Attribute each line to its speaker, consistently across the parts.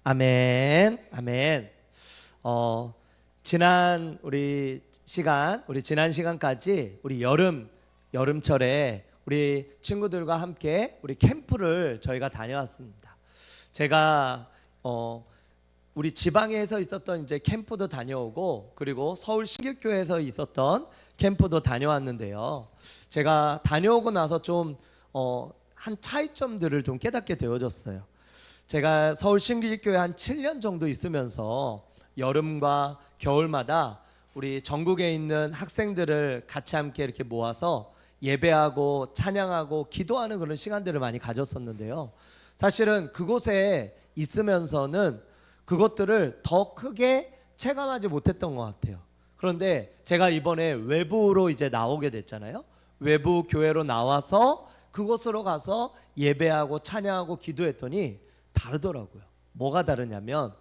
Speaker 1: 아멘, 아멘. 지난 지난 시간까지 우리 여름철에 우리 친구들과 함께 우리 캠프를 저희가 다녀왔습니다. 제가 우리 지방에서 있었던 이제 캠프도 다녀오고, 그리고 서울 신길교회에서 있었던 캠프도 다녀왔는데요. 제가 다녀오고 나서 좀 한 차이점들을 좀 깨닫게 되어졌어요. 제가 서울 신길교회 한 7년 정도 있으면서 여름과 겨울마다 우리 전국에 있는 학생들을 같이 함께 이렇게 모아서 예배하고 찬양하고 기도하는 그런 시간들을 많이 가졌었는데요. 사실은 그곳에 있으면서는 그것들을 더 크게 체감하지 못했던 것 같아요. 그런데 제가 이번에 외부로 이제 나오게 됐잖아요. 외부 교회로 나와서 그곳으로 가서 예배하고 찬양하고 기도했더니 다르더라고요. 뭐가 다르냐면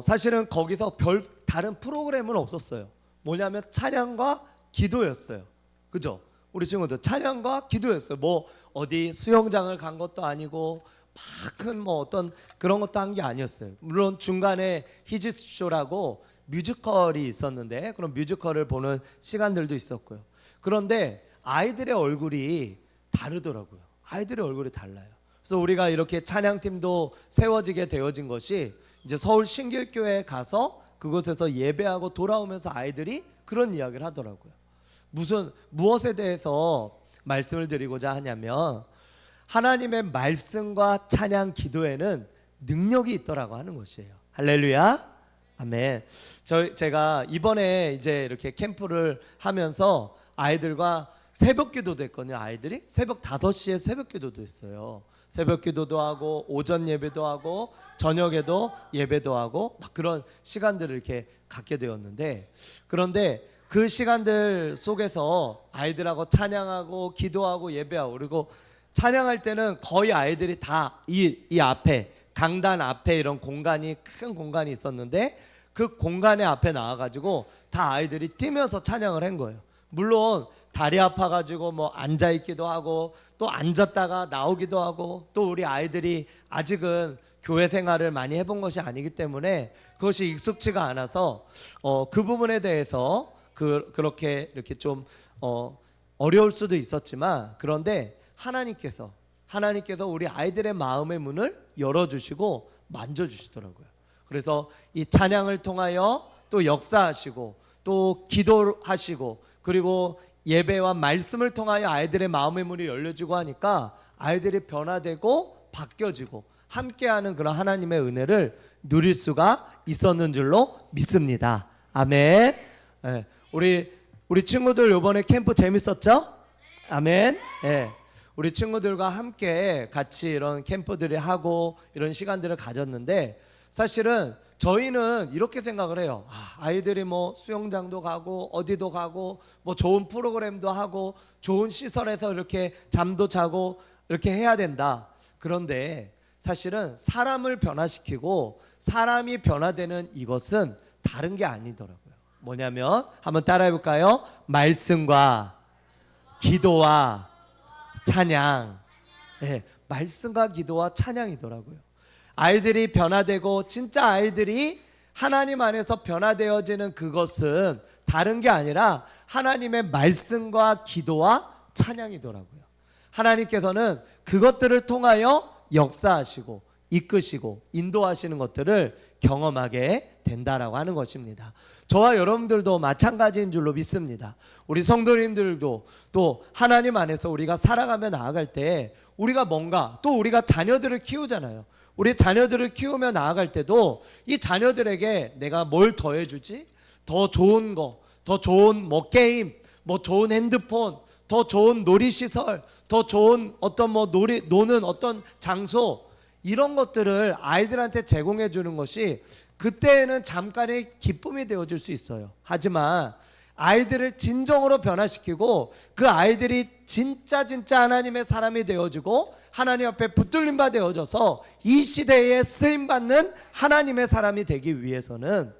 Speaker 1: 사실은 거기서 별 다른 프로그램은 없었어요. 뭐냐면 찬양과 기도였어요. 그죠? 우리 친구들 찬양과 기도였어요. 뭐 어디 수영장을 간 것도 아니고 막 큰 뭐 어떤 그런 것도 한 게 아니었어요. 물론 중간에 히즈쇼라고 뮤지컬이 있었는데 그런 뮤지컬을 보는 시간들도 있었고요. 그런데 아이들의 얼굴이 다르더라고요. 아이들의 얼굴이 달라요. 그래서 우리가 이렇게 찬양팀도 세워지게 되어진 것이 이제 서울 신길교회에 가서 그곳에서 예배하고 돌아오면서 아이들이 그런 이야기를 하더라고요. 무엇에 대해서 말씀을 드리고자 하냐면, 하나님의 말씀과 찬양 기도에는 능력이 있더라고 하는 것이에요. 할렐루야, 아멘. 제가 이번에 이제 이렇게 캠프를 하면서 아이들과 새벽 기도도 했거든요. 아이들이 새벽 5시에 새벽 기도도 했어요. 새벽 기도도 하고 오전 예배도 하고 저녁에도 예배도 하고 막 그런 시간들을 이렇게 갖게 되었는데, 그런데 그 시간들 속에서 아이들하고 찬양하고 기도하고 예배하고, 그리고 찬양할 때는 거의 아이들이 다 이 앞에 강단 앞에 이런 공간이 큰 공간이 있었는데 그 공간의 앞에 나와가지고 다 아이들이 뛰면서 찬양을 한 거예요. 물론 다리 아파가지고 뭐 앉아있기도 하고 또 앉았다가 나오기도 하고, 또 우리 아이들이 아직은 교회 생활을 많이 해본 것이 아니기 때문에 그것이 익숙치가 않아서 그 부분에 대해서 그렇게 이렇게 좀 어려울 수도 있었지만, 그런데 하나님께서 우리 아이들의 마음의 문을 열어주시고 만져주시더라고요. 그래서 이 찬양을 통하여 또 역사하시고 또 기도하시고, 그리고 예배와 말씀을 통하여 아이들의 마음의 문이 열려지고 하니까 아이들이 변화되고 바뀌어지고 함께하는 그런 하나님의 은혜를 누릴 수가 있었는 줄로 믿습니다. 아멘. 네. 우리 친구들 이번에 캠프 재밌었죠? 아멘. 네. 우리 친구들과 함께 같이 이런 캠프들을 하고 이런 시간들을 가졌는데, 사실은 저희는 이렇게 생각을 해요. 아이들이 뭐 수영장도 가고 어디도 가고 뭐 좋은 프로그램도 하고 좋은 시설에서 이렇게 잠도 자고 이렇게 해야 된다. 그런데 사실은 사람을 변화시키고 사람이 변화되는 이것은 다른 게 아니더라고요. 뭐냐면 한번 따라해 볼까요? 말씀과 기도와 찬양. 네, 말씀과 기도와 찬양이더라고요. 아이들이 변화되고 진짜 아이들이 하나님 안에서 변화되어지는 그것은 다른 게 아니라 하나님의 말씀과 기도와 찬양이더라고요. 하나님께서는 그것들을 통하여 역사하시고 이끄시고 인도하시는 것들을 경험하게 된다라고 하는 것입니다. 저와 여러분들도 마찬가지인 줄로 믿습니다. 우리 성도님들도 또 하나님 안에서 우리가 살아가며 나아갈 때 우리가 또 우리가 자녀들을 키우잖아요. 우리 자녀들을 키우며 나아갈 때도 이 자녀들에게 내가 뭘 더해주지? 더 좋은 거, 더 좋은 뭐 게임, 뭐 좋은 핸드폰, 더 좋은 놀이시설, 더 좋은 어떤 뭐 노는 어떤 장소, 이런 것들을 아이들한테 제공해 주는 것이 그때는 잠깐의 기쁨이 되어줄 수 있어요. 하지만 아이들을 진정으로 변화시키고 그 아이들이 진짜 하나님의 사람이 되어주고 하나님 앞에 붙들림 바 되어져서 이 시대에 쓰임받는 하나님의 사람이 되기 위해서는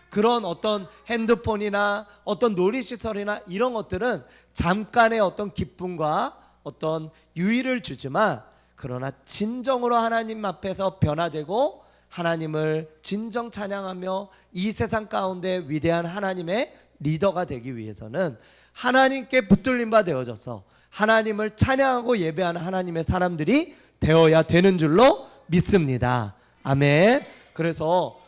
Speaker 1: 그런 어떤 핸드폰이나 어떤 놀이시설이나 이런 것들은 잠깐의 어떤 기쁨과 어떤 유의를 주지만 그러나 진정으로 하나님 앞에서 변화되고 하나님을 진정 찬양하며 이 세상 가운데 위대한 하나님의 리더가 되기 위해서는 하나님께 붙들린 바 되어져서 하나님을 찬양하고 예배하는 하나님의 사람들이 되어야 되는 줄로 믿습니다. 아멘. 그래서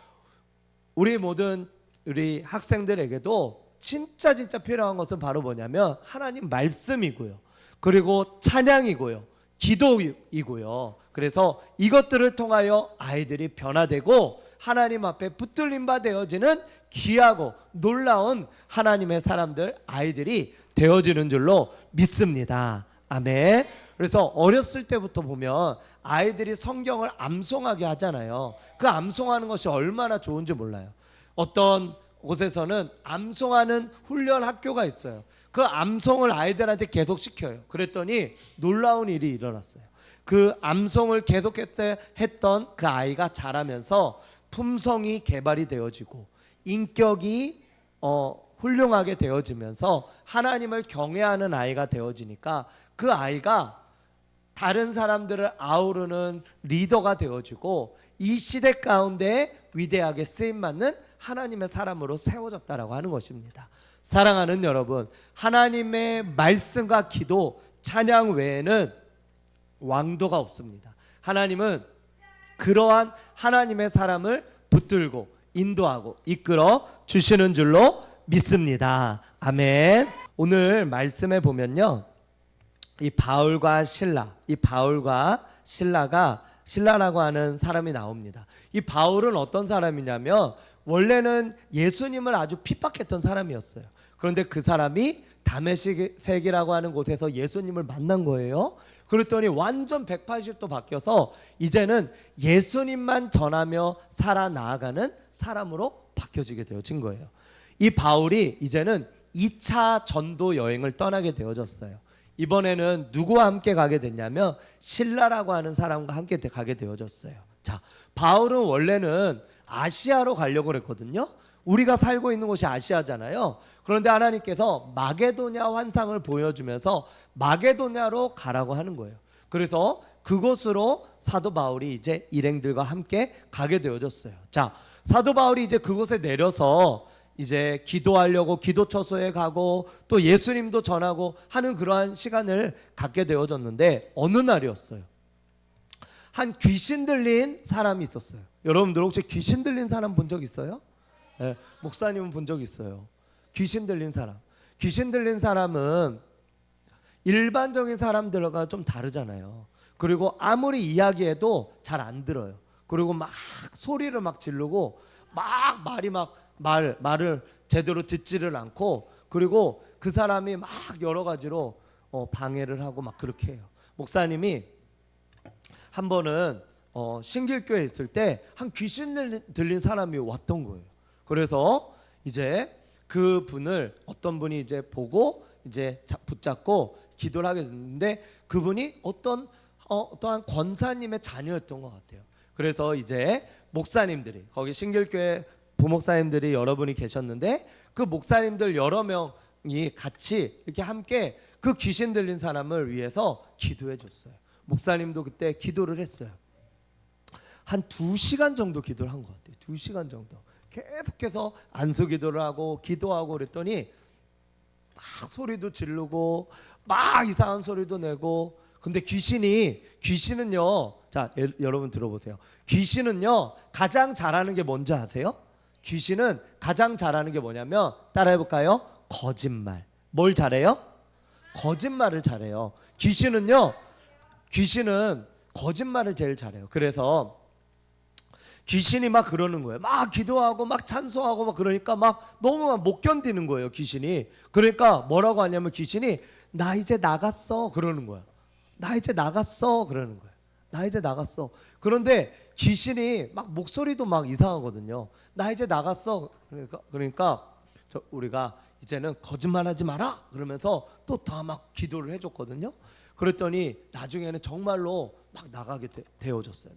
Speaker 1: 우리 모든 우리 학생들에게도 진짜 필요한 것은 바로 뭐냐면 하나님 말씀이고요, 그리고 찬양이고요, 기도이고요. 그래서 이것들을 통하여 아이들이 변화되고 하나님 앞에 붙들림 바 되어지는 귀하고 놀라운 하나님의 사람들, 아이들이 되어지는 줄로 믿습니다. 아멘. 그래서 어렸을 때부터 보면 아이들이 성경을 암송하게 하잖아요. 그 암송하는 것이 얼마나 좋은지 몰라요. 어떤 곳에서는 암송하는 훈련 학교가 있어요. 그 암송을 아이들한테 계속 시켜요. 그랬더니 놀라운 일이 일어났어요. 그 암송을 했던 그 아이가 자라면서 품성이 개발이 되어지고 인격이 훌륭하게 되어지면서 하나님을 경외하는 아이가 되어지니까 그 아이가 다른 사람들을 아우르는 리더가 되어지고 이 시대 가운데 위대하게 쓰임받는 하나님의 사람으로 세워졌다라고 하는 것입니다. 사랑하는 여러분, 하나님의 말씀과 기도, 찬양 외에는 왕도가 없습니다. 하나님은 그러한 하나님의 사람을 붙들고 인도하고 이끌어 주시는 줄로 믿습니다. 아멘. 오늘 말씀에 보면요, 이 바울과 신라가 신라라고 하는 사람이 나옵니다. 이 바울은 어떤 사람이냐면 원래는 예수님을 아주 핍박했던 사람이었어요. 그런데 그 사람이 다메섹이라고 하는 곳에서 예수님을 만난 거예요. 그랬더니 완전 180도 바뀌어서 이제는 예수님만 전하며 살아나가는 사람으로 바뀌어지게 되어진 거예요. 이 바울이 이제는 2차 전도 여행을 떠나게 되어졌어요. 이번에는 누구와 함께 가게 됐냐면 신라라고 하는 사람과 함께 가게 되어졌어요. 자, 바울은 원래는 아시아로 가려고 그랬거든요. 우리가 살고 있는 곳이 아시아잖아요. 그런데 하나님께서 마게도냐 환상을 보여주면서 마게도냐로 가라고 하는 거예요. 그래서 그곳으로 사도 바울이 이제 일행들과 함께 가게 되어졌어요. 자, 사도 바울이 이제 그곳에 내려서 이제 기도하려고 기도처소에 가고 또 예수님도 전하고 하는 그러한 시간을 갖게 되어졌는데 어느 날이었어요. 한 귀신 들린 사람이 있었어요. 여러분들 혹시 귀신 들린 사람 본 적 있어요? 네, 목사님은 본 적 있어요. 귀신 들린 사람. 귀신 들린 사람은 일반적인 사람들과 좀 다르잖아요. 그리고 아무리 이야기해도 잘 안 들어요. 그리고 막 소리를 막 지르고 막 말을 제대로 듣지를 않고, 그리고 그 사람이 막 여러 가지로 방해를 하고 막 그렇게 해요. 목사님이 한 번은 신길교에 있을 때 한 귀신 들린 사람이 왔던 거예요. 그래서 이제 그 분을 어떤 분이 이제 보고 이제 붙잡고 기도를 하게 됐는데 그분이 어떠한 권사님의 자녀였던 것 같아요. 그래서 이제 목사님들이, 거기 신길교회 부목사님들이 여러분이 계셨는데 그 목사님들 여러 명이 같이 이렇게 함께 그 귀신 들린 사람을 위해서 기도해 줬어요. 목사님도 그때 기도를 했어요. 한 2시간 정도 기도를 한 것 같아요. 2시간 정도 계속해서 안수 기도를 하고 기도하고 그랬더니 막 소리도 지르고 막 이상한 소리도 내고. 근데 귀신은요, 자 여러분 들어보세요. 귀신은요 가장 잘하는 게 뭔지 아세요? 귀신은 가장 잘하는 게 뭐냐면, 따라해볼까요? 거짓말. 뭘 잘해요? 거짓말을 잘해요. 귀신은 거짓말을 제일 잘해요. 그래서 귀신이 막 그러는 거예요. 막 기도하고 막 찬송하고 막 그러니까 막 너무 못 견디는 거예요, 귀신이. 그러니까 뭐라고 하냐면 귀신이 나 이제 나갔어 그러는 거야. 나 이제 나갔어 그러는 거야. 나 이제 나갔어. 그런데 귀신이 막 목소리도 막 이상하거든요. 나 이제 나갔어. 그러니까 우리가 이제는 거짓말하지 마라 그러면서 또 다 막 기도를 해줬거든요. 그랬더니 나중에는 정말로 막 나가게 되어졌어요.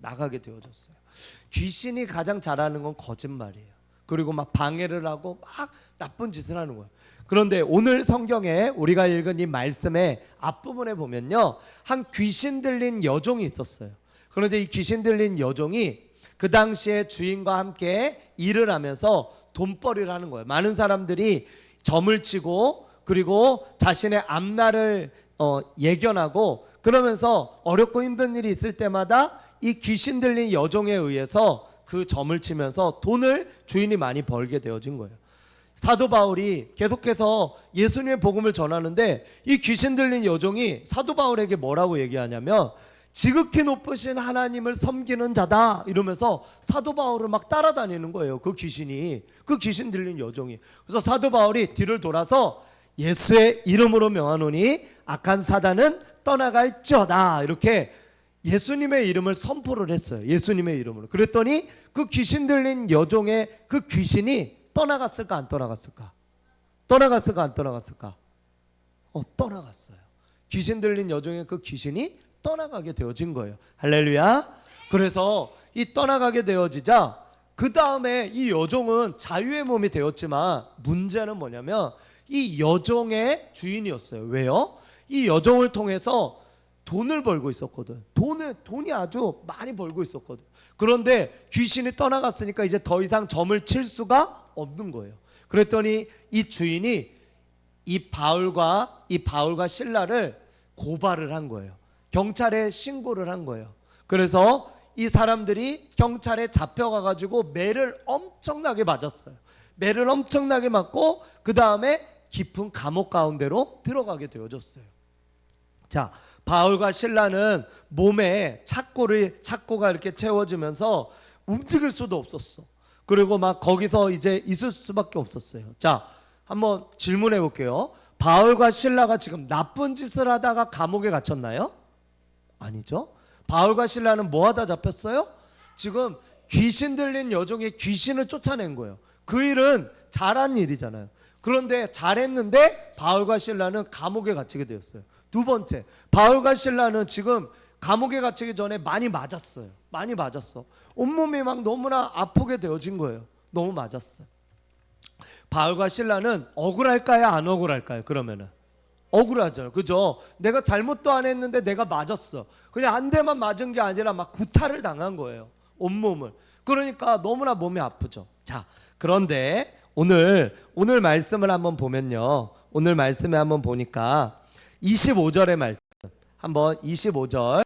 Speaker 1: 귀신이 가장 잘하는 건 거짓말이에요. 그리고 막 방해를 하고 막 나쁜 짓을 하는 거예요. 그런데 오늘 성경에 우리가 읽은 이 말씀의 앞부분에 보면요, 한 귀신 들린 여종이 있었어요. 그런데 이 귀신 들린 여종이 그 당시에 주인과 함께 일을 하면서 돈벌이를 하는 거예요. 많은 사람들이 점을 치고 그리고 자신의 앞날을 예견하고 그러면서 어렵고 힘든 일이 있을 때마다 이 귀신 들린 여종에 의해서 그 점을 치면서 돈을 주인이 많이 벌게 되어진 거예요. 사도 바울이 계속해서 예수님의 복음을 전하는데 이 귀신 들린 여종이 사도 바울에게 뭐라고 얘기하냐면 지극히 높으신 하나님을 섬기는 자다 이러면서 사도 바울을 막 따라다니는 거예요. 그 귀신이, 그 귀신 들린 여종이. 그래서 사도 바울이 뒤를 돌아서 예수의 이름으로 명하노니 악한 사단은 떠나갈지어다 이렇게 예수님의 이름을 선포를 했어요. 예수님의 이름으로. 그랬더니 그 귀신 들린 여종의 그 귀신이 떠나갔을까 안 떠나갔을까? 떠나갔을까 안 떠나갔을까? 떠나갔어요. 귀신 들린 여종의 그 귀신이 떠나가게 되어진 거예요. 할렐루야. 그래서 이 떠나가게 되어지자 그 다음에 이 여종은 자유의 몸이 되었지만 문제는 뭐냐면 이 여종의 주인이었어요. 왜요? 이 여종을 통해서 돈을 벌고 있었거든. 돈이 아주 많이 벌고 있었거든. 그런데 귀신이 떠나갔으니까 이제 더 이상 점을 칠 수가 없는 거예요. 그랬더니 이 주인이 이 바울과 신라를 고발을 한 거예요. 경찰에 신고를 한 거예요. 그래서 이 사람들이 경찰에 잡혀가 가지고 매를 엄청나게 맞았어요. 매를 엄청나게 맞고 그 다음에 깊은 감옥 가운데로 들어가게 되어졌어요. 자, 바울과 신라는 몸에 착고가 이렇게 채워지면서 움직일 수도 없었어. 그리고 막 거기서 이제 있을 수밖에 없었어요. 자, 한번 질문해 볼게요. 바울과 신라가 지금 나쁜 짓을 하다가 감옥에 갇혔나요? 아니죠. 바울과 신라는 뭐 하다 잡혔어요? 지금 귀신 들린 여종의 귀신을 쫓아낸 거예요. 그 일은 잘한 일이잖아요. 그런데 잘했는데 바울과 신라는 감옥에 갇히게 되었어요. 두 번째, 바울과 신라는 지금 감옥에 갇히기 전에 많이 맞았어요. 많이 맞았어. 온몸이 막 너무나 아프게 되어진 거예요. 너무 맞았어요. 바울과 신라는 억울할까요? 안 억울할까요? 그러면은 억울하잖아요. 그죠? 내가 잘못도 안 했는데 내가 맞았어. 그냥 한 대만 맞은 게 아니라 막 구타를 당한 거예요. 온몸을. 그러니까 너무나 몸이 아프죠. 자, 그런데 오늘 말씀을 한번 보면요. 오늘 말씀에 한번 보니까 25절의 말씀. 한번 25절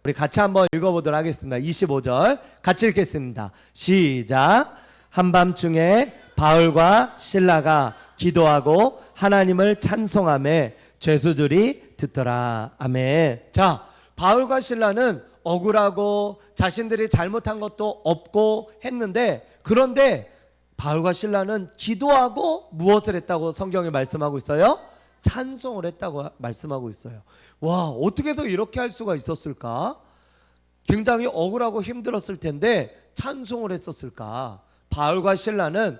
Speaker 1: 우리 같이 한번 읽어보도록 하겠습니다. 25절 같이 읽겠습니다. 시작. 한밤중에 바울과 신라가 기도하고 하나님을 찬송하며 죄수들이 듣더라. 아멘. 자, 바울과 신라는 억울하고 자신들이 잘못한 것도 없고 했는데, 그런데 바울과 신라는 기도하고 무엇을 했다고 성경에 말씀하고 있어요? 찬송을 했다고 말씀하고 있어요. 와, 어떻게 더 이렇게 할 수가 있었을까? 굉장히 억울하고 힘들었을 텐데 찬송을 했었을까? 바울과 신라는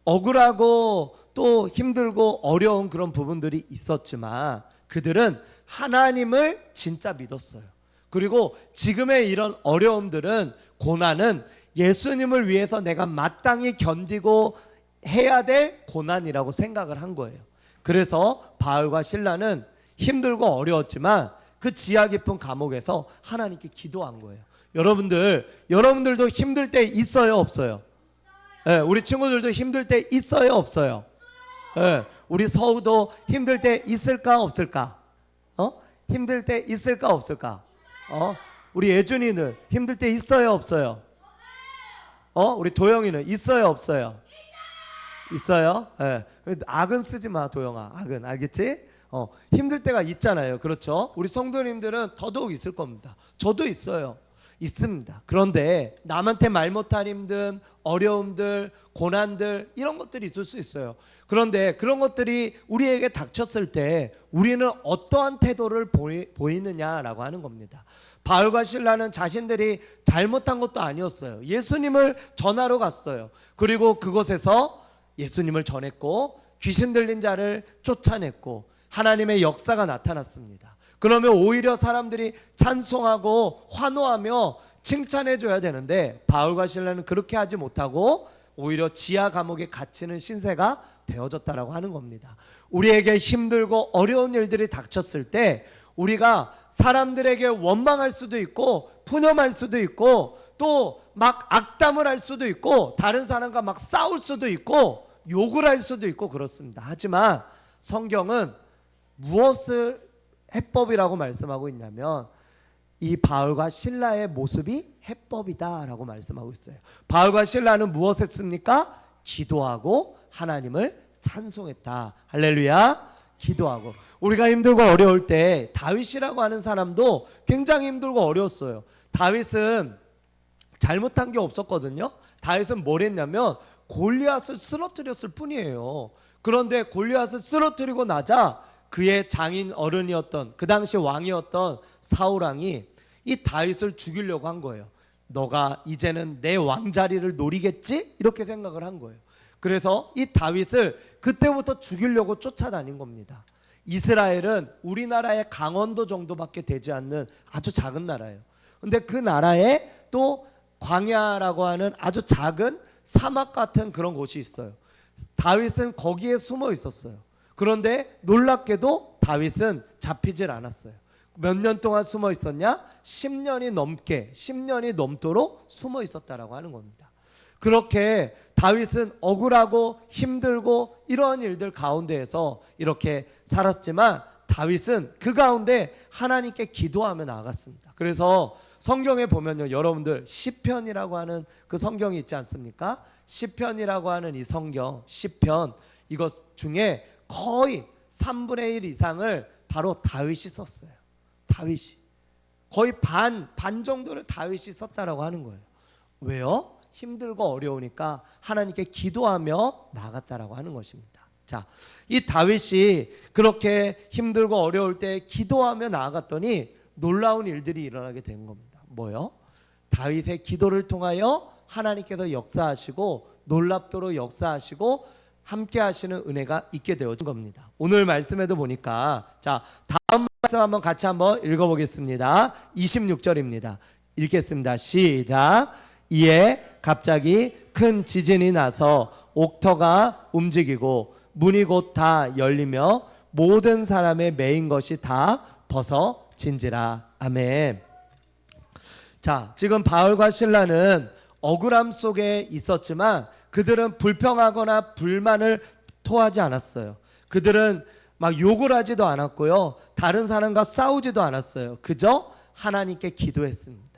Speaker 1: 억울하고 또 힘들고 어려운 그런 부분들이 있었지만 그들은 하나님을 진짜 믿었어요. 그리고 지금의 이런 어려움들은, 고난은 예수님을 위해서 내가 마땅히 견디고 해야 될 고난이라고 생각을 한 거예요. 그래서 바울과 신라는 힘들고 어려웠지만 그 지하 깊은 감옥에서 하나님께 기도한 거예요. 여러분들도 힘들 때 있어요, 없어요? 네, 우리 친구들도 힘들 때 있어요, 없어요? 네, 우리 서우도 힘들 때 있을까, 없을까? 힘들 때 있을까, 없을까? 우리 예준이는 힘들 때 있어요, 없어요? 우리 도영이는 있어요, 없어요? 있어요? 네. 악은 쓰지 마, 도영아. 악은, 알겠지? 힘들 때가 있잖아요. 그렇죠? 우리 성도님들은 더더욱 있을 겁니다. 저도 있어요. 있습니다. 그런데 남한테 말 못한 힘든 어려움들, 고난들, 이런 것들이 있을 수 있어요. 그런데 그런 것들이 우리에게 닥쳤을 때 우리는 어떠한 태도를 보이느냐라고 하는 겁니다. 바울과 신라는 자신들이 잘못한 것도 아니었어요. 예수님을 전하러 갔어요. 그리고 그곳에서 예수님을 전했고 귀신 들린 자를 쫓아냈고 하나님의 역사가 나타났습니다. 그러면 오히려 사람들이 찬송하고 환호하며 칭찬해 줘야 되는데 바울과 신라는 그렇게 하지 못하고 오히려 지하 감옥에 갇히는 신세가 되어졌다라고 하는 겁니다. 우리에게 힘들고 어려운 일들이 닥쳤을 때 우리가 사람들에게 원망할 수도 있고 푸념할 수도 있고 또 막 악담을 할 수도 있고 다른 사람과 막 싸울 수도 있고 욕을 할 수도 있고 그렇습니다. 하지만 성경은 무엇을 해법이라고 말씀하고 있냐면 이 바울과 실라의 모습이 해법이다라고 말씀하고 있어요. 바울과 실라는 무엇을 했습니까? 기도하고 하나님을 찬송했다. 할렐루야. 기도하고. 우리가 힘들고 어려울 때 다윗이라고 하는 사람도 굉장히 힘들고 어려웠어요. 다윗은 잘못한 게 없었거든요. 다윗은 뭘 했냐면 골리앗을 쓰러뜨렸을 뿐이에요. 그런데 골리앗을 쓰러뜨리고 나자 그의 장인 어른이었던 그 당시 왕이었던 사울 왕이 이 다윗을 죽이려고 한 거예요. 너가 이제는 내 왕자리를 노리겠지? 이렇게 생각을 한 거예요. 그래서 이 다윗을 그때부터 죽이려고 쫓아다닌 겁니다. 이스라엘은 우리나라의 강원도 정도밖에 되지 않는 아주 작은 나라예요. 근데 그 나라에 또 광야라고 하는 아주 작은 사막 같은 그런 곳이 있어요. 다윗은 거기에 숨어 있었어요. 그런데 놀랍게도 다윗은 잡히질 않았어요. 몇 년 동안 숨어 있었냐? 10년이 넘도록 숨어 있었다라고 하는 겁니다. 그렇게 다윗은 억울하고 힘들고 이러한 일들 가운데에서 이렇게 살았지만 다윗은 그 가운데 하나님께 기도하며 나아갔습니다. 그래서 성경에 보면요, 여러분들 시편이라고 하는 그 성경이 있지 않습니까? 시편이라고 하는 이 성경, 시편 이것 중에 거의 3분의 1 이상을 바로 다윗이 썼어요. 다윗이 거의 반 정도를 다윗이 썼다라고 하는 거예요. 왜요? 힘들고 어려우니까 하나님께 기도하며 나아갔다라고 하는 것입니다. 자, 이 다윗이 그렇게 힘들고 어려울 때 기도하며 나아갔더니 놀라운 일들이 일어나게 된 겁니다. 뭐요? 다윗의 기도를 통하여 하나님께서 역사하시고 놀랍도록 역사하시고 함께 하시는 은혜가 있게 되어진 겁니다. 오늘 말씀에도 보니까 자, 다음 말씀 한번 같이 한번 읽어보겠습니다. 26절입니다. 읽겠습니다. 시작. 이에 갑자기 큰 지진이 나서 옥터가 움직이고 문이 곧 다 열리며 모든 사람의 매인 것이 다 벗어진지라. 아멘. 자, 지금 바울과 실라는 억울함 속에 있었지만 그들은 불평하거나 불만을 토하지 않았어요. 그들은 막 욕을 하지도 않았고요. 다른 사람과 싸우지도 않았어요. 그저 하나님께 기도했습니다.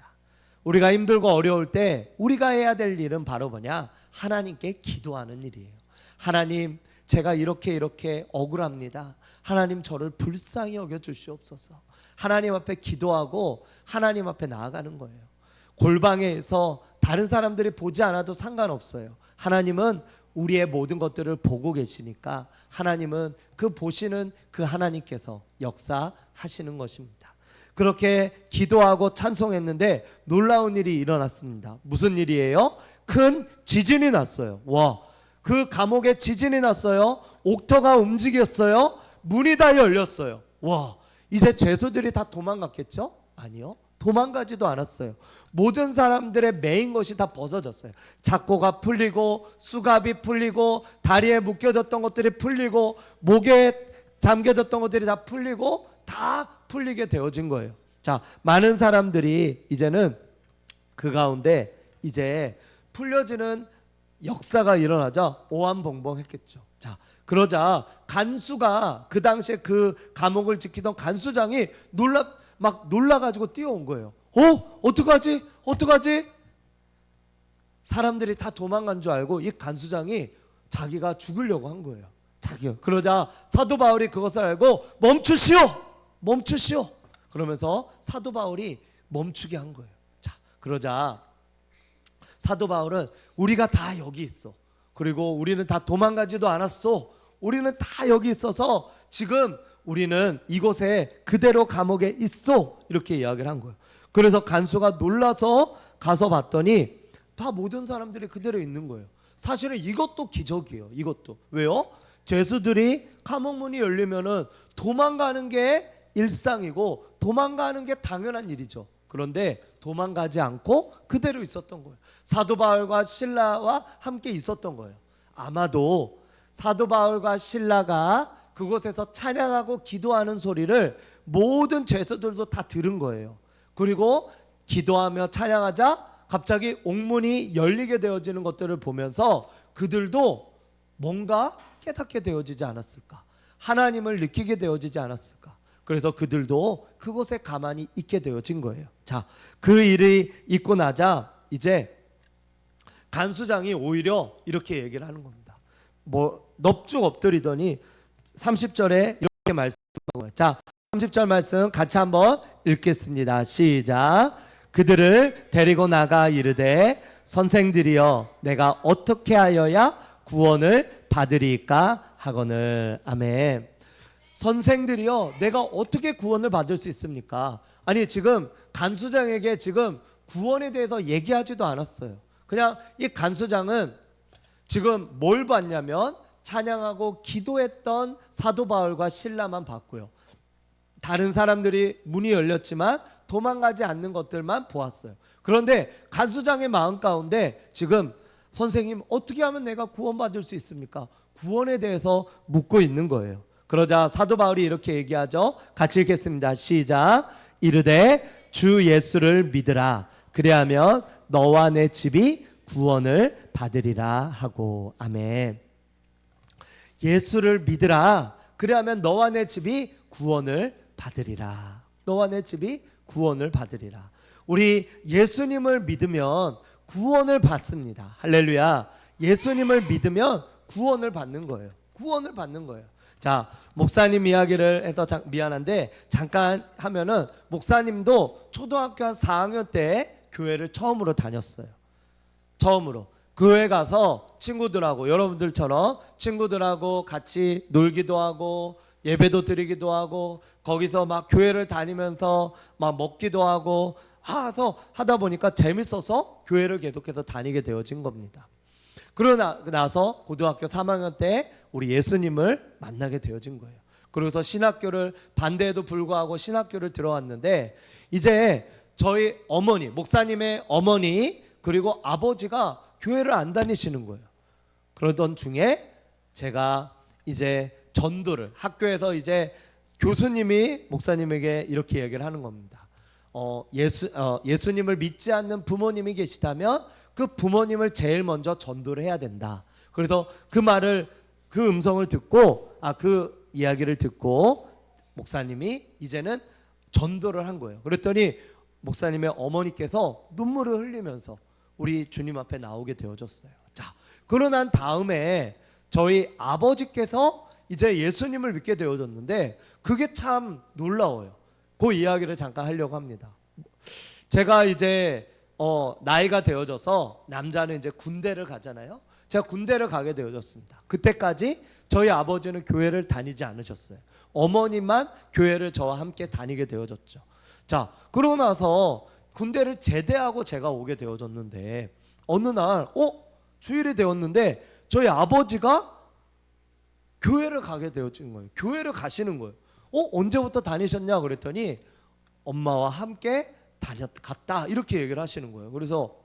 Speaker 1: 우리가 힘들고 어려울 때 우리가 해야 될 일은 바로 뭐냐? 하나님께 기도하는 일이에요. 하나님, 제가 이렇게 억울합니다. 하나님, 저를 불쌍히 여겨 주시옵소서. 하나님 앞에 기도하고 하나님 앞에 나아가는 거예요. 골방에서 다른 사람들이 보지 않아도 상관없어요. 하나님은 우리의 모든 것들을 보고 계시니까 하나님은 그 보시는 그 하나님께서 역사하시는 것입니다. 그렇게 기도하고 찬송했는데 놀라운 일이 일어났습니다. 무슨 일이에요? 큰 지진이 났어요. 와, 그 감옥에 지진이 났어요. 옥터가 움직였어요. 문이 다 열렸어요. 와, 이제 죄수들이 다 도망갔겠죠? 아니요, 도망가지도 않았어요. 모든 사람들의 매인 것이 다 벗어졌어요. 작고가 풀리고 수갑이 풀리고 다리에 묶여졌던 것들이 풀리고 목에 잠겨졌던 것들이 다 풀리고 다 풀리게 되어진 거예요. 자, 많은 사람들이 이제는 그 가운데 이제 풀려지는 역사가 일어나자 오한봉봉했겠죠. 자, 그러자 간수가 그 당시에 그 감옥을 지키던 간수장이 놀라가지고 뛰어온 거예요. 어떡하지? 사람들이 다 도망간 줄 알고 이 간수장이 자기가 죽으려고 한 거예요. 그러자 사도 바울이 그것을 알고 멈추시오. 그러면서 사도 바울이 멈추게 한 거예요. 자, 그러자 사도 바울은 우리가 다 여기 있어. 그리고 우리는 다 도망가지도 않았어. 우리는 다 여기 있어서 지금 우리는 이곳에 그대로 감옥에 있어. 이렇게 이야기를 한 거예요. 그래서 간수가 놀라서 가서 봤더니 다 모든 사람들이 그대로 있는 거예요. 사실은 이것도 기적이에요. 이것도. 왜요? 죄수들이 감옥 문이 열리면은 도망가는 게 일상이고 도망가는 게 당연한 일이죠. 그런데 도망가지 않고 그대로 있었던 거예요. 사도 바울과 신라와 함께 있었던 거예요. 아마도 사도 바울과 신라가 그곳에서 찬양하고 기도하는 소리를 모든 죄수들도 다 들은 거예요. 그리고 기도하며 찬양하자 갑자기 옥문이 열리게 되어지는 것들을 보면서 그들도 뭔가 깨닫게 되어지지 않았을까? 하나님을 느끼게 되어지지 않았을까? 그래서 그들도 그곳에 가만히 있게 되어진 거예요. 자, 그 일이 있고 나자 이제 간수장이 오히려 이렇게 얘기를 하는 겁니다. 넙죽 엎드리더니 30절에 이렇게 말씀하는 거예요. 자, 30절 말씀 같이 한번 읽겠습니다. 시작. 그들을 데리고 나가 이르되 선생들이여 내가 어떻게 하여야 구원을 받으리까 하거늘. 아멘. 선생들이여 내가 어떻게 구원을 받을 수 있습니까? 아니 지금 간수장에게 지금 구원에 대해서 얘기하지도 않았어요. 그냥 이 간수장은 지금 뭘 봤냐면 찬양하고 기도했던 사도 바울과 실라만 봤고요. 다른 사람들이 문이 열렸지만 도망가지 않는 것들만 보았어요. 그런데 간수장의 마음 가운데 지금 선생님 어떻게 하면 내가 구원받을 수 있습니까? 구원에 대해서 묻고 있는 거예요. 그러자 사도 바울이 이렇게 얘기하죠. 같이 읽겠습니다. 시작. 이르되 주 예수를 믿으라. 그리하면 너와 내 집이 구원을 받으리라 하고. 아멘. 예수를 믿으라. 그리하면 너와 내 집이 구원을 받으리라. 너와 내 집이 구원을 받으리라. 우리 예수님을 믿으면 구원을 받습니다. 할렐루야. 예수님을 믿으면 구원을 받는 거예요. 구원을 받는 거예요. 자, 목사님 이야기를 해서 미안한데 잠깐 하면은 목사님도 초등학교 한 4학년 때 교회를 처음으로 다녔어요. 처음으로 교회 가서 친구들하고 여러분들처럼 친구들하고 같이 놀기도 하고 예배도 드리기도 하고 거기서 막 교회를 다니면서 막 먹기도 하고 해서 하다 보니까 재밌어서 교회를 계속해서 다니게 되어진 겁니다. 그러나 나서 고등학교 3학년 때 우리 예수님을 만나게 되어진 거예요. 그래서 신학교를 반대에도 불구하고 신학교를 들어왔는데 이제 저희 어머니, 목사님의 어머니 그리고 아버지가 교회를 안 다니시는 거예요. 그러던 중에 제가 이제 전도를 학교에서 이제 교수님이 목사님에게 이렇게 얘기를 하는 겁니다. 예수님을 믿지 않는 부모님이 계시다면 그 부모님을 제일 먼저 전도를 해야 된다. 그래서 그 말을 그 음성을 듣고 그 이야기를 듣고 목사님이 이제는 전도를 한 거예요. 그랬더니 목사님의 어머니께서 눈물을 흘리면서 우리 주님 앞에 나오게 되어졌어요. 자, 그러고 난 다음에 저희 아버지께서 이제 예수님을 믿게 되어졌는데 그게 참 놀라워요. 그 이야기를 잠깐 하려고 합니다. 제가 이제 나이가 되어져서 남자는 이제 군대를 가잖아요. 제가 군대를 가게 되어졌습니다. 그때까지 저희 아버지는 교회를 다니지 않으셨어요. 어머니만 교회를 저와 함께 다니게 되어졌죠. 자, 그러고 나서 군대를 제대하고 제가 오게 되어졌는데 어느 날 주일이 되었는데 저희 아버지가 교회를 가게 되어진 거예요. 교회를 가시는 거예요. 언제부터 다니셨냐 그랬더니 엄마와 함께 갔다 이렇게 얘기를 하시는 거예요. 그래서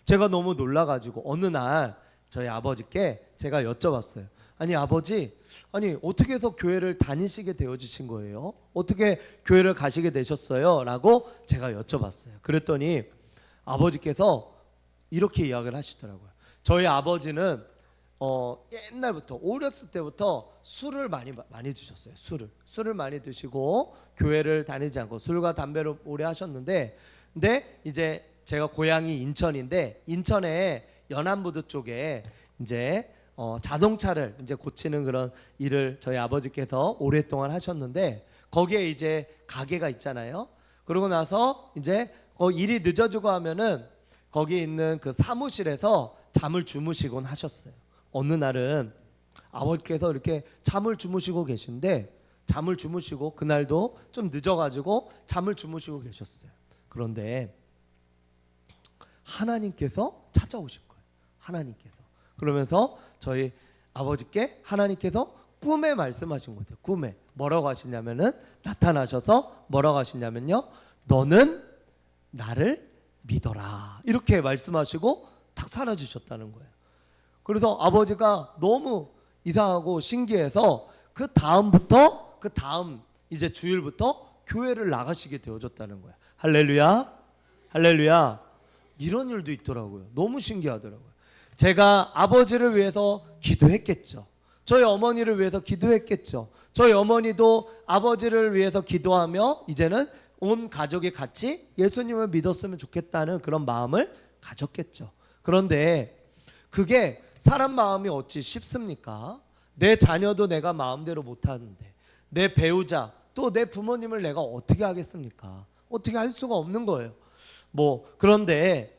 Speaker 1: 제가 너무 놀라가지고 어느 날 저희 아버지께 제가 여쭤봤어요. 아니 아버지, 아니 어떻게 해서 교회를 다니시게 되어지신 거예요? 어떻게 교회를 가시게 되셨어요? 라고 제가 여쭤봤어요. 그랬더니 아버지께서 이렇게 이야기를 하시더라고요. 저희 아버지는 옛날부터 어렸을 때부터 술을 많이 드셨어요. 술을 많이 드시고 교회를 다니지 않고 술과 담배를 오래 하셨는데, 근데 이제 제가 고향이 인천인데 인천에 연안부두 쪽에 이제 자동차를 이제 고치는 그런 일을 저희 아버지께서 오랫동안 하셨는데 거기에 이제 가게가 있잖아요. 그러고 나서 이제 일이 늦어지고 하면은 거기 있는 그 사무실에서 잠을 주무시곤 하셨어요. 어느 날은 아버지께서 이렇게 잠을 주무시고 계신데 잠을 주무시고 그날도 좀 늦어가지고 잠을 주무시고 계셨어요. 그런데 하나님께서 찾아오신 거예요. 하나님께서. 그러면서 저희 아버지께 하나님께서 꿈에 말씀하신 거예요. 꿈에 뭐라고 하시냐면은 나타나셔서 뭐라고 하시냐면요, 너는 나를 믿어라 이렇게 말씀하시고 탁 사라지셨다는 거예요. 그래서 아버지가 너무 이상하고 신기해서 그 다음 이제 주일부터 교회를 나가시게 되어졌다는 거야. 할렐루야, 할렐루야. 이런 일도 있더라고요. 너무 신기하더라고요. 제가 아버지를 위해서 기도했겠죠. 저희 어머니를 위해서 기도했겠죠. 저희 어머니도 아버지를 위해서 기도하며 이제는 온 가족이 같이 예수님을 믿었으면 좋겠다는 그런 마음을 가졌겠죠. 그런데 그게 사람 마음이 어찌 쉽습니까? 내 자녀도 내가 마음대로 못하는데 내 배우자 또 내 부모님을 내가 어떻게 하겠습니까? 어떻게 할 수가 없는 거예요. 그런데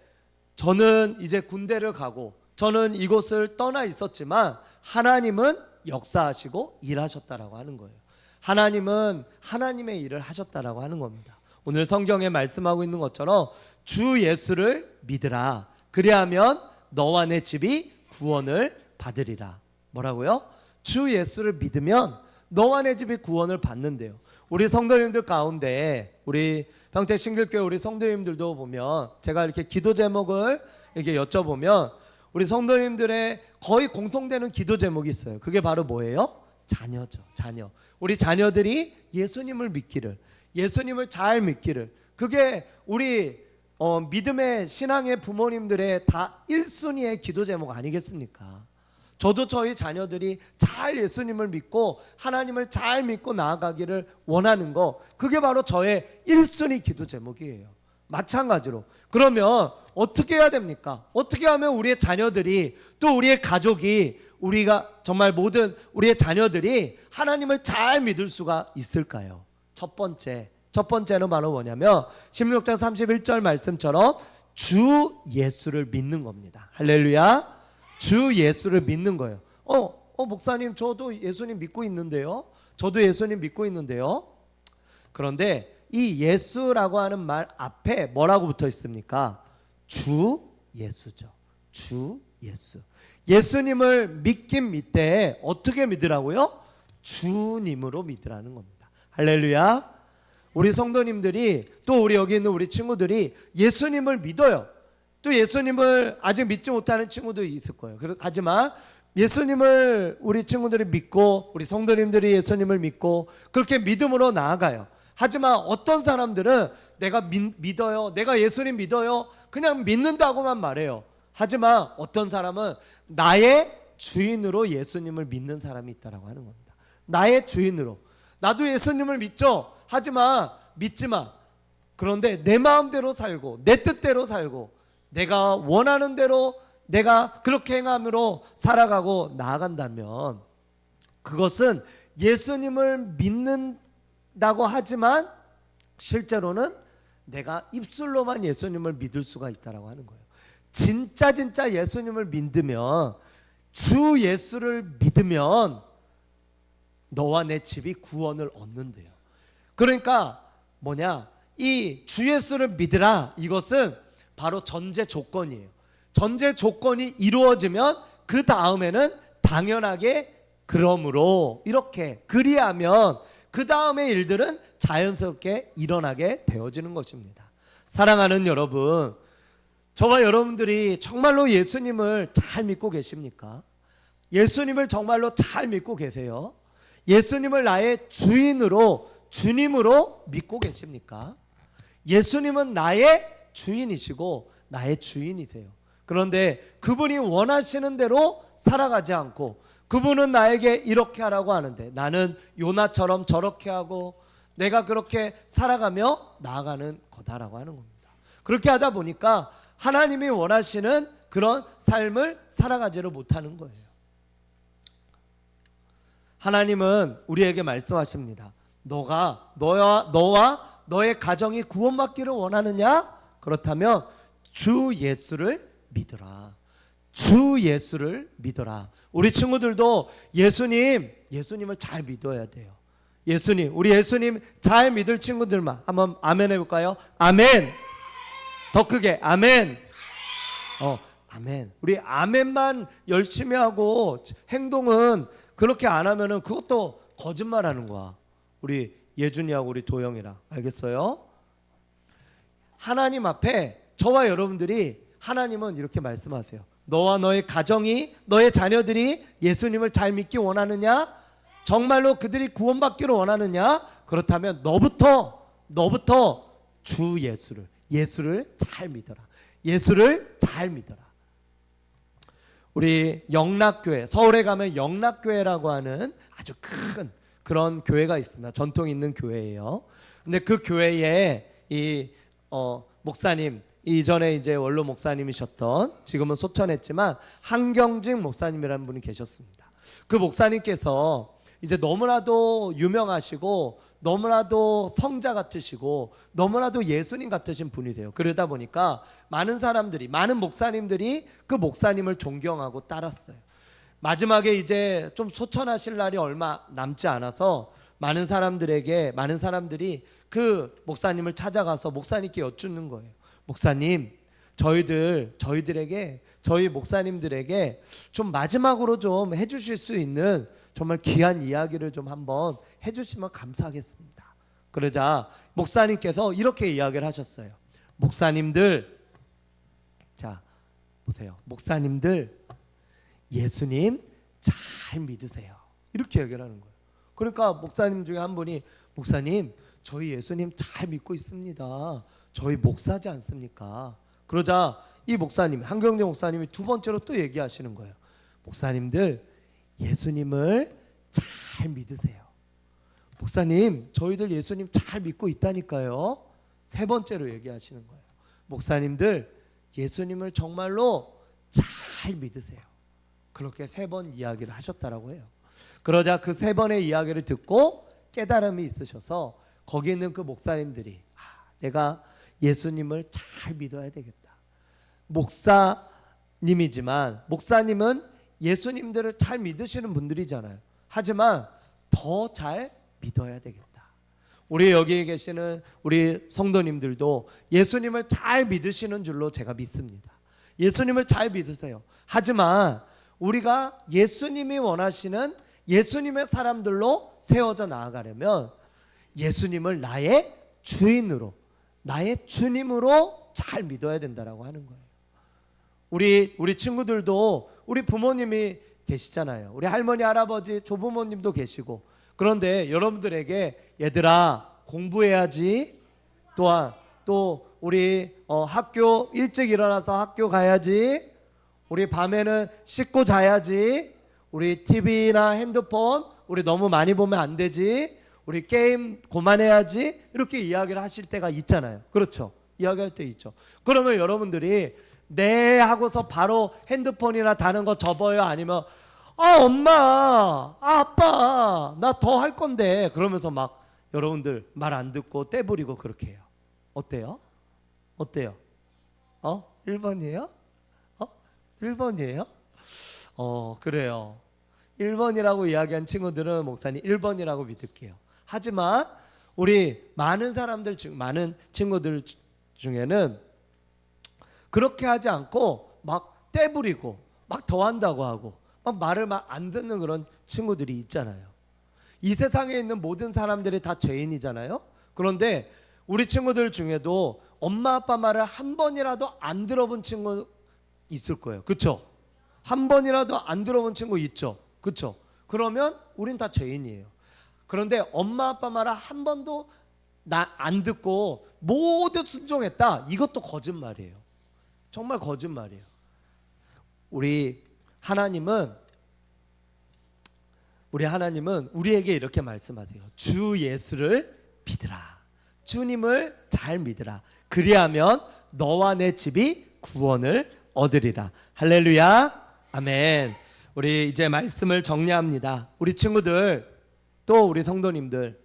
Speaker 1: 저는 이제 군대를 가고 저는 이곳을 떠나 있었지만 하나님은 역사하시고 일하셨다라고 하는 거예요. 하나님은 하나님의 일을 하셨다라고 하는 겁니다. 오늘 성경에 말씀하고 있는 것처럼 주 예수를 믿으라. 그리하면 너와 내 집이 구원을 받으리라. 뭐라고요? 주 예수를 믿으면 너와 내 집이 구원을 받는데요. 우리 성도님들 가운데 우리 평택 신길교회 우리 성도님들도 보면 제가 이렇게 기도 제목을 이렇게 여쭤보면 우리 성도님들의 거의 공통되는 기도 제목이 있어요. 그게 바로 뭐예요? 자녀죠. 자녀. 우리 자녀들이 예수님을 믿기를, 예수님을 잘 믿기를. 그게 우리 믿음의 신앙의 부모님들의 다 1순위의 기도 제목 아니겠습니까? 저도 저희 자녀들이 잘 예수님을 믿고 하나님을 잘 믿고 나아가기를 원하는 거, 그게 바로 저의 1순위 기도 제목이에요. 마찬가지로 그러면 어떻게 해야 됩니까? 어떻게 하면 우리의 자녀들이 또 우리의 가족이 우리가 정말 모든 우리의 자녀들이 하나님을 잘 믿을 수가 있을까요? 첫 번째는 바로 뭐냐면 16장 31절 말씀처럼 주 예수를 믿는 겁니다. 할렐루야. 주 예수를 믿는 거예요. 목사님 저도 예수님 믿고 있는데요. 저도 예수님 믿고 있는데요. 그런데 이 예수라고 하는 말 앞에 뭐라고 붙어 있습니까? 주 예수죠. 주 예수. 예수님을 믿긴 믿되 어떻게 믿으라고요? 주님으로 믿으라는 겁니다. 할렐루야. 우리 성도님들이 또 우리 여기 있는 우리 친구들이 예수님을 믿어요. 또 예수님을 아직 믿지 못하는 친구도 있을 거예요. 하지만 예수님을 우리 친구들이 믿고 우리 성도님들이 예수님을 믿고 그렇게 믿음으로 나아가요. 하지만 어떤 사람들은 내가 믿어요, 내가 예수님 믿어요, 그냥 믿는다고만 말해요. 하지만 어떤 사람은 나의 주인으로 예수님을 믿는 사람이 있다고 하는 겁니다. 나의 주인으로. 나도 예수님을 믿죠. 하지만 믿지만 그런데 내 마음대로 살고 내 뜻대로 살고 내가 원하는 대로 내가 그렇게 행함으로 살아가고 나아간다면 그것은 예수님을 믿는다고 하지만 실제로는 내가 입술로만 예수님을 믿을 수가 있다고 하는 거예요. 진짜 예수님을 믿으면, 주 예수를 믿으면 너와 내 집이 구원을 얻는데요. 그러니까 이 주 예수를 믿으라, 이것은 바로 전제 조건이에요. 전제 조건이 이루어지면 그 다음에는 당연하게 그러므로 이렇게 그리하면 그 다음의 일들은 자연스럽게 일어나게 되어지는 것입니다. 사랑하는 여러분, 저와 여러분들이 정말로 예수님을 잘 믿고 계십니까? 예수님을 정말로 잘 믿고 계세요? 예수님을 나의 주인으로, 주님으로 믿고 계십니까? 예수님은 나의 주인이시고 나의 주인이세요. 그런데 그분이 원하시는 대로 살아가지 않고 그분은 나에게 이렇게 하라고 하는데 나는 요나처럼 저렇게 하고 내가 그렇게 살아가며 나아가는 거다라고 하는 겁니다. 그렇게 하다 보니까 하나님이 원하시는 그런 삶을 살아가지를 못하는 거예요. 하나님은 우리에게 말씀하십니다. 너와 너의 가정이 구원받기를 원하느냐? 그렇다면 주 예수를 믿으라. 주 예수를 믿어라. 우리 친구들도 예수님을 잘 믿어야 돼요. 우리 예수님 잘 믿을 친구들만 한번 아멘 해볼까요? 아멘. 더 크게 아멘. 아멘. 우리 아멘만 열심히 하고 행동은 그렇게 안 하면은 그것도 거짓말하는 거야. 우리 예준이하고 우리 도영이랑, 알겠어요? 하나님 앞에 저와 여러분들이, 하나님은 이렇게 말씀하세요. 너와 너의 가정이, 너의 자녀들이 예수님을 잘 믿기 원하느냐? 정말로 그들이 구원받기를 원하느냐? 그렇다면 너부터 주 예수를 잘 믿어라. 예수를 잘 믿어라. 우리 영락교회, 서울에 가면 영락교회라고 하는 아주 큰 그런 교회가 있습니다. 전통 있는 교회예요. 근데 그 교회에 이 목사님, 이전에 이제 원로 목사님이셨던, 지금은 소천했지만 한경직 목사님이라는 분이 계셨습니다. 그 목사님께서 이제 너무나도 유명하시고 너무나도 성자 같으시고 너무나도 예수님 같으신 분이 돼요. 그러다 보니까 많은 목사님들이 그 목사님을 존경하고 따랐어요. 마지막에 이제 좀 소천하실 날이 얼마 남지 않아서 많은 사람들이 그 목사님을 찾아가서 목사님께 여쭙는 거예요. 목사님, 저희들에게, 저희 목사님들에게 좀 마지막으로 좀 해주실 수 있는 정말 귀한 이야기를 좀 한번 해주시면 감사하겠습니다. 그러자 목사님께서 이렇게 이야기를 하셨어요. 목사님들, 자 보세요. 목사님들, 예수님 잘 믿으세요. 이렇게 얘기를 하는 거예요. 그러니까 목사님 중에 한 분이, 목사님, 저희 예수님 잘 믿고 있습니다. 저희 목사지 않습니까? 그러자 이 목사님, 한경재 목사님이 두 번째로 또 얘기하시는 거예요. 목사님들, 예수님을 잘 믿으세요. 목사님, 저희들 예수님 잘 믿고 있다니까요. 세 번째로 얘기하시는 거예요. 목사님들, 예수님을 정말로 잘 믿으세요. 그렇게 세 번 이야기를 하셨다라고 해요. 그러자 그 세 번의 이야기를 듣고 깨달음이 있으셔서 거기 있는 그 목사님들이, 내가 예수님을 잘 믿어야 되겠다. 목사님이지만, 목사님은 예수님들을 잘 믿으시는 분들이잖아요. 하지만 더 잘 믿어야 되겠다. 우리 여기에 계시는 우리 성도님들도 예수님을 잘 믿으시는 줄로 제가 믿습니다. 예수님을 잘 믿으세요. 하지만 우리가 예수님이 원하시는 예수님의 사람들로 세워져 나아가려면 예수님을 나의 주인으로, 나의 주님으로 잘 믿어야 된다라고 하는 거예요. 우리 친구들도 우리 부모님이 계시잖아요. 우리 할머니, 할아버지, 조부모님도 계시고. 그런데 여러분들에게, 얘들아 공부해야지, 또한 또 우리 학교 일찍 일어나서 학교 가야지, 우리 밤에는 씻고 자야지, 우리 TV나 핸드폰 우리 너무 많이 보면 안 되지, 우리 게임 그만해야지, 이렇게 이야기를 하실 때가 있잖아요. 그렇죠? 이야기할 때 있죠. 그러면 여러분들이 네 하고서 바로 핸드폰이나 다른 거 접어요? 아니면 엄마, 아빠, 나 더 할 건데, 그러면서 막 여러분들 말 안 듣고 떼부리고 그렇게 해요. 어때요? 1번이에요? 1번이에요? 그래요. 1번이라고 이야기한 친구들은 목사님 1번이라고 믿을게요. 하지만 우리 많은 친구들 중에는 그렇게 하지 않고 막 떼부리고 막 더 한다고 하고 막 말을 막 안 듣는 그런 친구들이 있잖아요. 이 세상에 있는 모든 사람들이 다 죄인이잖아요. 그런데 우리 친구들 중에도 엄마 아빠 말을 한 번이라도 안 들어본 친구 있을 거예요. 그렇죠? 한 번이라도 안 들어본 친구 있죠. 그렇죠? 그러면 우린 다 죄인이에요. 그런데 엄마 아빠 말을 한 번도 안 듣고 모두 순종했다. 이것도 거짓말이에요. 정말 거짓말이에요. 우리 하나님은 우리에게 이렇게 말씀하세요. 주 예수를 믿으라. 주님을 잘 믿으라. 그리하면 너와 내 집이 구원을 얻으리라. 할렐루야. 아멘. 우리 이제 말씀을 정리합니다. 우리 친구들, 또 우리 성도님들,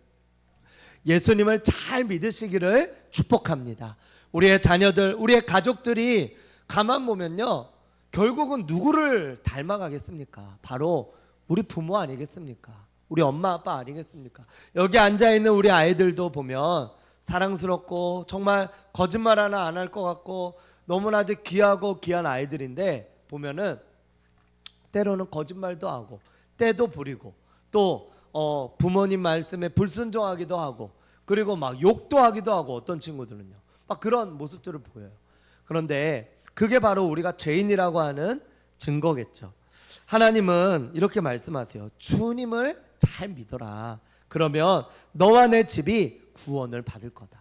Speaker 1: 예수님을 잘 믿으시기를 축복합니다. 우리의 자녀들, 우리의 가족들이 가만 보면요, 결국은 누구를 닮아가겠습니까? 바로 우리 부모 아니겠습니까? 우리 엄마 아빠 아니겠습니까? 여기 앉아있는 우리 아이들도 보면 사랑스럽고 정말 거짓말 하나 안 할 것 같고 너무나도 귀하고 귀한 아이들인데, 보면은 때로는 거짓말도 하고 때도 부리고 또 부모님 말씀에 불순종하기도 하고, 그리고 막 욕도 하기도 하고, 어떤 친구들은요 막 그런 모습들을 보여요. 그런데 그게 바로 우리가 죄인이라고 하는 증거겠죠. 하나님은 이렇게 말씀하세요. 주님을 잘 믿어라. 그러면 너와 내 집이 구원을 받을 거다.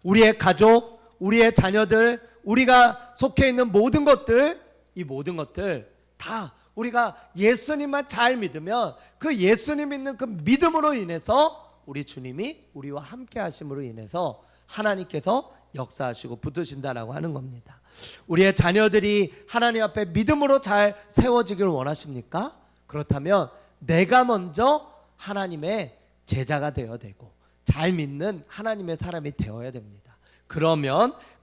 Speaker 1: 우리의 가족, 우리의 자녀들, 우리가 속해 있는 모든 것들, 이 모든 것들 다 우리가 예수님만 잘 믿으면 그 예수님 믿는 그 믿음으로 인해서 우리 주님이 우리와 함께 하심으로 인해서 하나님께서 역사하시고 붙드신다라고 하는 겁니다. 우리의 자녀들이 하나님 앞에 믿음으로 잘 세워지기를 원하십니까? 그렇다면 내가 먼저 하나님의 제자가 되어야 되고 잘 믿는 하나님의 사람이 되어야 됩니다.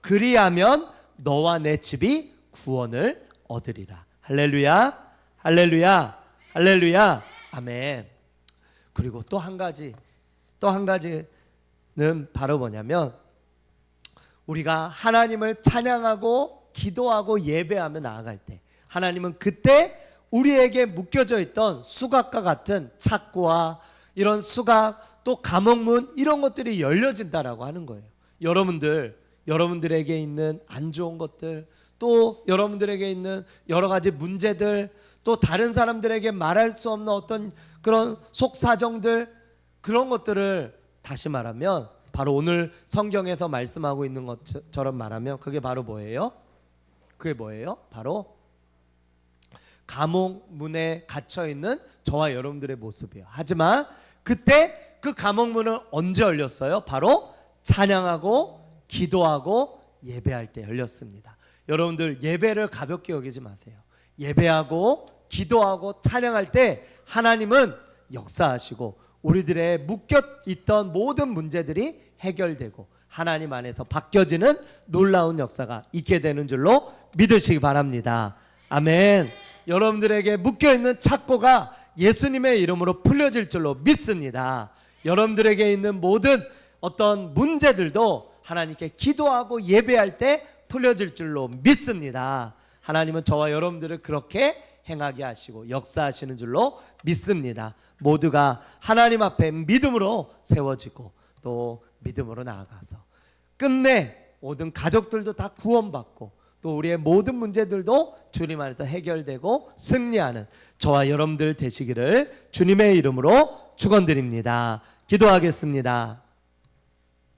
Speaker 1: 그리하면 너와 내 집이 구원을 얻으리라. 할렐루야, 할렐루야, 할렐루야, 아멘. 그리고 또 한 가지는 바로 뭐냐면 우리가 하나님을 찬양하고 기도하고 예배하며 나아갈 때 하나님은 그때 우리에게 묶여져 있던 수갑과 같은 착고와 이런 수갑 또 감옥문 이런 것들이 열려진다라고 하는 거예요. 여러분들에게 있는 안 좋은 것들, 또 여러분들에게 있는 여러 가지 문제들, 또 다른 사람들에게 말할 수 없는 어떤 그런 속사정들, 그런 것들을 다시 말하면 바로 오늘 성경에서 말씀하고 있는 것처럼 말하면 그게 바로 뭐예요? 그게 뭐예요? 바로 감옥문에 갇혀있는 저와 여러분들의 모습이에요. 하지만 그때 그 감옥문은 언제 열렸어요? 바로 찬양하고 기도하고 예배할 때 열렸습니다. 여러분들 예배를 가볍게 여기지 마세요. 예배하고 기도하고 찬양할 때 하나님은 역사하시고 우리들의 묶여있던 모든 문제들이 해결되고 하나님 안에서 바뀌어지는 놀라운 역사가 있게 되는 줄로 믿으시기 바랍니다. 아멘. 여러분들에게 묶여있는 착고가 예수님의 이름으로 풀려질 줄로 믿습니다. 여러분들에게 있는 모든 어떤 문제들도 하나님께 기도하고 예배할 때 풀려질 줄로 믿습니다. 하나님은 저와 여러분들을 그렇게 행하게 하시고 역사하시는 줄로 믿습니다. 모두가 하나님 앞에 믿음으로 세워지고 또 믿음으로 나아가서 끝내 모든 가족들도 다 구원받고 또 우리의 모든 문제들도 주님 안에서 해결되고 승리하는 저와 여러분들 되시기를 주님의 이름으로 축원드립니다. 기도하겠습니다.